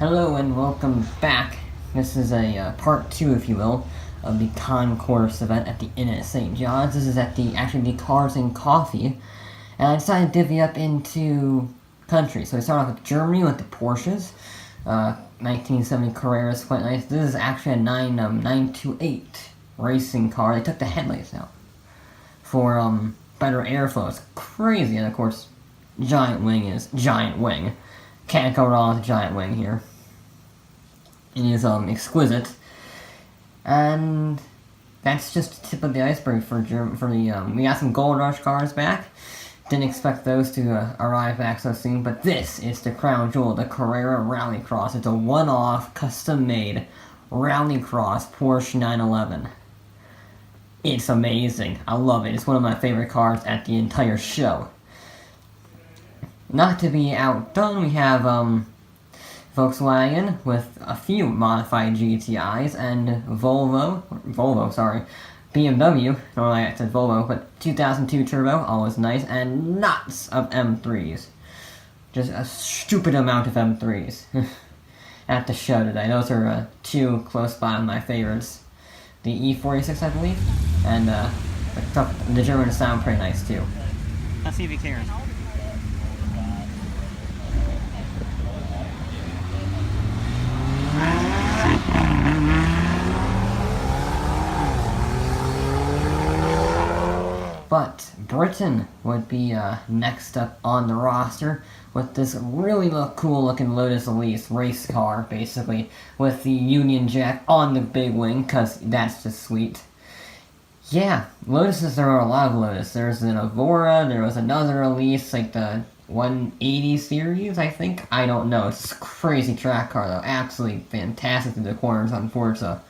Hello and welcome back. This is a part 2, if you will, of the concourse event at the Inn at St. John's. This is at the Cars and Coffee, and I decided to divvy up into countries. So I start off with Germany with the Porsches. 1970 Carrera is quite nice. This is actually a 928 racing car. They took the headlights out for better airflow. It's crazy, and of course, giant wing. Can't go wrong with a giant wing here. It is exquisite, and that's just the tip of the iceberg for the. We got some Gold Rush cars back. Didn't expect those to arrive back so soon, but this is the crown jewel, the Carrera Rallycross. It's a one-off, custom-made Rallycross Porsche 911. It's amazing. I love it. It's one of my favorite cars at the entire show. Not to be outdone, we have Volkswagen with a few modified GTIs and BMW, normally I said Volvo, but 2002 turbo, always nice, and lots of M3s. Just a stupid amount of M3s at the show today. Those are two close by my favorites. The E46, I believe, and the Germans sound pretty nice too. Let's see if he cares. But Britain would be next up on the roster with this really cool looking Lotus Elise race car, basically, with the Union Jack on the big wing, because that's just sweet. Yeah, Lotuses, there are a lot of Lotus. There's an Evora, there was another Elise, like the 180 series, I think? I don't know. It's a crazy track car, though. Absolutely fantastic through the corners on Forza.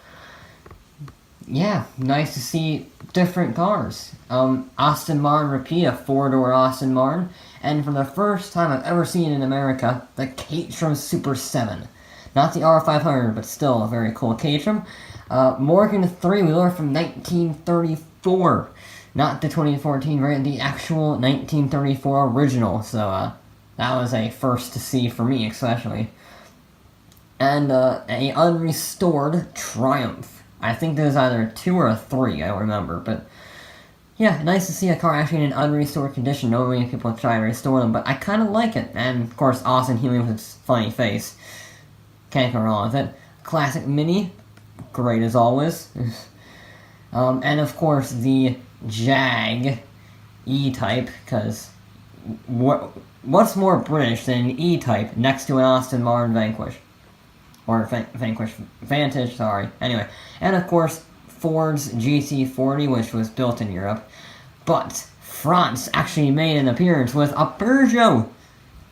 Yeah, nice to see different cars. Aston Martin repeat, a four-door Aston Martin, and for the first time I've ever seen in America, the Caterham Super 7. Not the R500, but still a very cool Caterham. Morgan three-wheeler from 1934. Not the 2014 variant, the actual 1934 original, so that was a first to see for me, especially. And a unrestored Triumph. I think there's either a 2 or a 3, I don't remember, but yeah, nice to see a car actually in an unrestored condition. Normally people try to restore them, but I kind of like it. And of course, Austin Healey with its funny face. Can't go wrong with it. Classic Mini, great as always. And of course, the Jag E-Type, because what's more British than an E-Type next to an Aston Martin Vanquish? Or Vantage, sorry. Anyway, and of course, Ford's GT40, which was built in Europe. But France actually made an appearance with a Peugeot.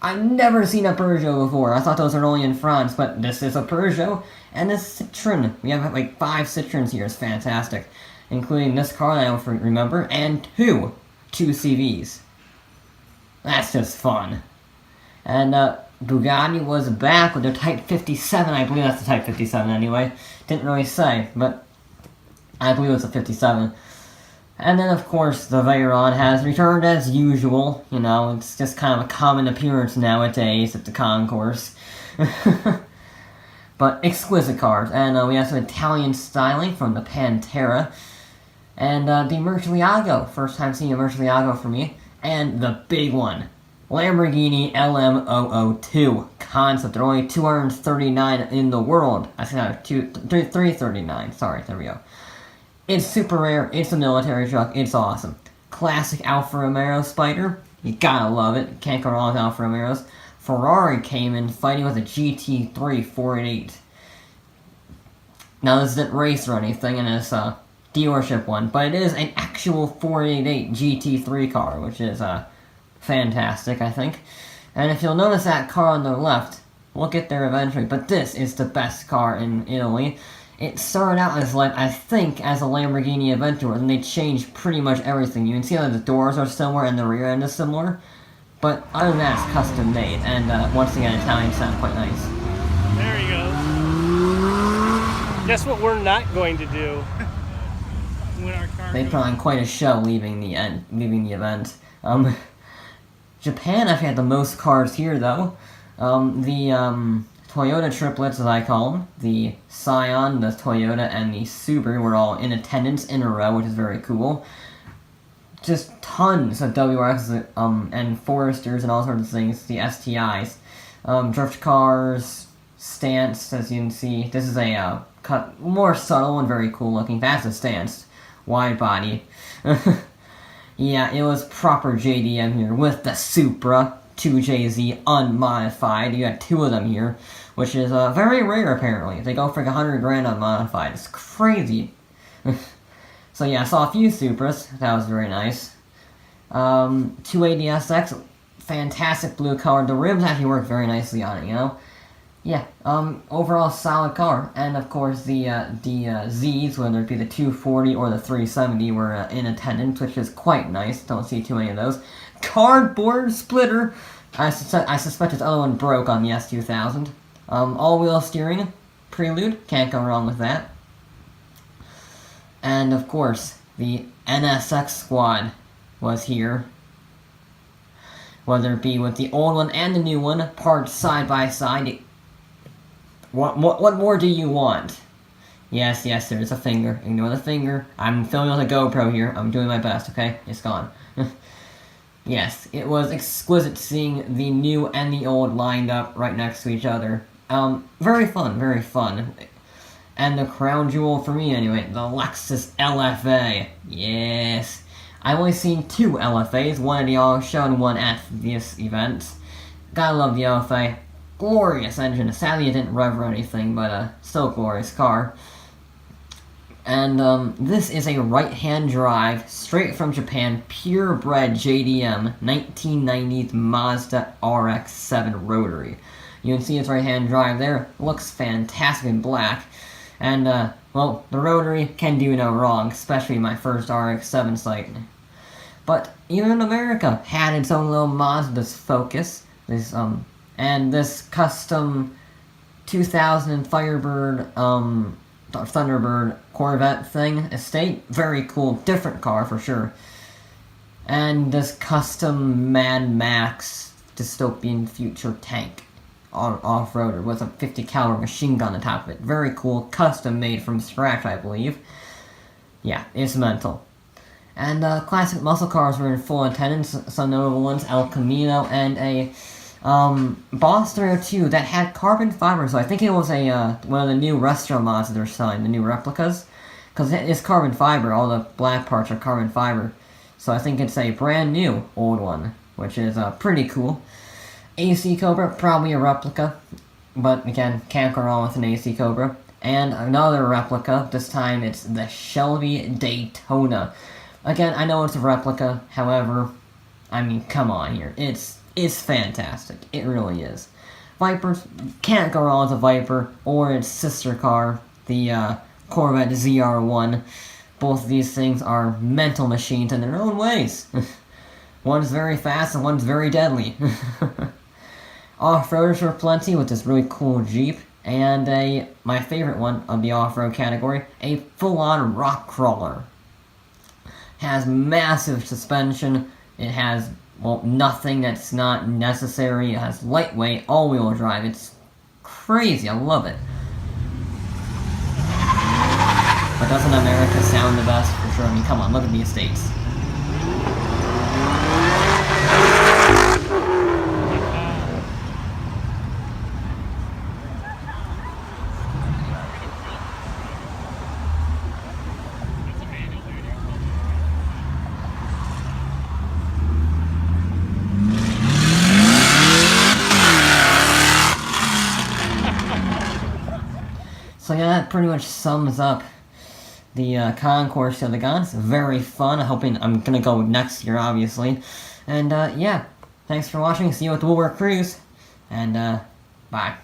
I've never seen a Peugeot before. I thought those were only in France, but this is a Peugeot and a Citroen. We have like 5 Citroens here. It's fantastic. Including this car that I don't remember, and two CVs. That's just fun. And Bugatti was back with their Type 57. I believe that's the Type 57 anyway. Didn't really say, but I believe it's a 57. And then, of course, the Veyron has returned as usual. You know, it's just kind of a common appearance nowadays at the concourse. But exquisite cars. And we have some Italian styling from the Pantera. And the Murcielago. First time seeing a Murcielago for me. And the big one. Lamborghini LM002 concept. There are only 239 in the world. I said 339. Sorry, there we go. It's super rare. It's a military truck. It's awesome. Classic Alfa Romeo Spider. You gotta love it. Can't go wrong with Alfa Romeos. Ferrari came in fighting with a GT3 488. Now this isn't race or anything, and it's a dealership one, but it is an actual 488 GT3 car, which is fantastic, I think. And if you'll notice that car on the left, we'll get there eventually, but this is the best car in Italy. It started out as, like, I think, as a Lamborghini Aventador, and they changed pretty much everything. You can see that the doors are similar and the rear end is similar, but other than that, it's custom made, and once again, Italian sound quite nice. There he goes. Guess what we're not going to do? They put on quite a show leaving the event. Japan actually had the most cars here, though. The Toyota triplets, as I call them. The Scion, the Toyota, and the Subaru were all in attendance in a row, which is very cool. Just tons of WRXs and Foresters and all sorts of things, the STIs. Drift cars, Stance, as you can see. This is a more subtle and very cool looking. That's a Stance. Wide body. Yeah, it was proper JDM here with the Supra 2JZ unmodified. You got two of them here, which is very rare apparently. They go for like $100,000 unmodified. It's crazy. So yeah, I saw a few Supras. That was very nice. 280SX, fantastic blue color. The rims actually work very nicely on it, you know? Yeah, overall solid car. And of course the Zs, whether it be the 240 or the 370, were in attendance, which is quite nice. Don't see too many of those. Cardboard splitter. I suspect this other one broke on the S2000. All-wheel steering, Prelude, can't go wrong with that. And of course, the NSX squad was here. Whether it be with the old one and the new one, parked side by side. What more do you want? Yes, there's a finger. Ignore the finger. I'm filming with a GoPro here. I'm doing my best, okay? It's gone. Yes, it was exquisite seeing the new and the old lined up right next to each other. Very fun, very fun. And the crown jewel for me, anyway, the Lexus LFA. Yes. I've only seen two LFAs, one at the auto show and one at this event. Gotta love the LFA. Glorious engine. Sadly, it didn't rev or anything, but still a glorious car. And this is a right-hand drive, straight from Japan, purebred JDM 1990s Mazda RX-7 rotary. You can see its right-hand drive there. Looks fantastic in black. And, well, the rotary can do no wrong, especially my first RX-7 sight. But even America had its own little Mazda's Focus. And this custom 2000 Firebird, Thunderbird Corvette thing, Estate, very cool, different car for sure. And this custom Mad Max dystopian future tank off-roader with a 50 caliber machine gun on top of it. Very cool, custom made from scratch, I believe. Yeah, it's mental. And classic muscle cars were in full attendance. Some notable ones: El Camino and a Boss 302 that had carbon fiber. So I think it was a one of the new restaurant mods that they're selling, the new replicas, because it's carbon fiber. All the black parts are carbon fiber. So I think it's a brand new old one, which is pretty cool. AC Cobra, probably a replica, but again, can't go wrong with an AC Cobra. And another replica, this time it's the Shelby Daytona. Again, I know it's a replica, however, I mean, come on here, it's fantastic, it really is. Vipers, can't go wrong with a Viper, or its sister car, the Corvette ZR1. Both of these things are mental machines in their own ways. One's very fast and one's very deadly. Off-roaders were plenty with this really cool Jeep, and my favorite one of the off-road category, a full-on rock crawler. Has massive suspension, it has, well, nothing that's not necessary, it has lightweight, all-wheel drive, it's crazy, I love it. But doesn't America sound the best? For sure, I mean, come on, look at the estates. So yeah, that pretty much sums up the concourse of the guns. Very fun. I'm gonna go next year, obviously. And yeah, thanks for watching. See you at the Woolworth Cruise. And bye.